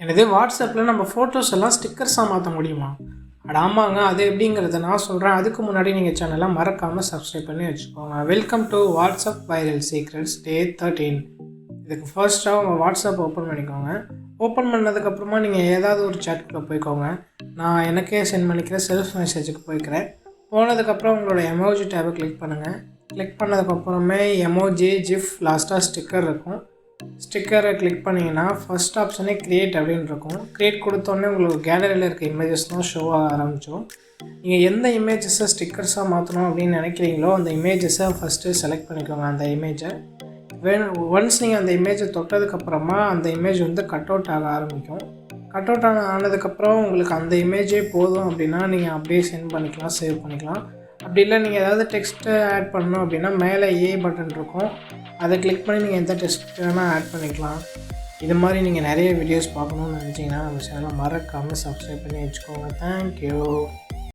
எனது வாட்ஸ்அப்பில் நம்ம ஃபோட்டோஸ் எல்லாம் ஸ்டிக்கர்ஸாக மாற்ற முடியுமா? அட ஆமாங்க, அது எப்படிங்கிறத நான் சொல்கிறேன். அதுக்கு முன்னாடி நீங்கள் சேனலை மறக்காமல் சப்ஸ்கிரைப் பண்ணி வச்சுக்கோங்க. Welcome to WhatsApp viral secrets day 13. இதுக்கு ஃபர்ஸ்ட்டாக உங்கள் வாட்ஸ்அப் ஓப்பன் பண்ணிக்கோங்க. ஓப்பன் பண்ணதுக்கப்புறமா நீங்கள் ஏதாவது ஒரு சேட்டுக்குள்ளே போய்க்கோங்க. நான் எனக்கே சென்ட் பண்ணிக்கிறேன், செல்ஃப் மெசேஜுக்கு போய்க்கிறேன். போனதுக்கப்புறம் உங்களோட எமோஜி டேபை கிளிக் பண்ணுங்கள். கிளிக் பண்ணதுக்கப்புறமே எமோஜி, ஜிஃப், லாஸ்ட்டாக ஸ்டிக்கர் இருக்கும். ஸ்டிக்கரை கிளிக் பண்ணிங்கன்னா ஃபஸ்ட் ஆப்ஷனே க்ரியேட் அப்படின்னு இருக்கும். க்ரியேட் கொடுத்தோடனே உங்களுக்கு கேலரியில் இருக்க இமேஜஸ் தான் ஷோ ஆக ஆரம்பிச்சிடும். நீங்கள் எந்த இமேஜஸை ஸ்டிக்கர்ஸாக மாற்றணும் அப்படின்னு நினைக்கிறீங்களோ அந்த இமேஜஸை ஃபஸ்ட்டு செலக்ட் பண்ணிக்கோங்க. அந்த இமேஜை ஒன்ஸ் நீங்கள் அந்த இமேஜை தொட்டதுக்கப்புறமா அந்த இமேஜ் வந்து கட் அவுட் ஆக ஆரம்பிக்கும். கட் அவுட் ஆனதுக்கப்புறம் உங்களுக்கு அந்த இமேஜே போதும் அப்படின்னா நீங்கள் அப்படியே சென்ட் பண்ணிக்கலாம், சேவ் பண்ணிக்கலாம். அப்படி இல்லை நீங்கள் ஏதாவது டெக்ஸ்ட்டு ஆட் பண்ணணும் அப்படின்னா மேலே ஏ பட்டன் இருக்கும், அதை கிளிக் பண்ணி நீங்கள் எந்த டெக்ஸ்ட் வேணால் ஆட் பண்ணிக்கலாம். இது மாதிரி நீங்கள் நிறைய வீடியோஸ் பார்க்கணுன்னு நினச்சிங்கன்னா நம்ம சேனலை மறக்காமல் சப்ஸ்கிரைப் பண்ணி வச்சுக்கோங்க. தேங்க்யூ.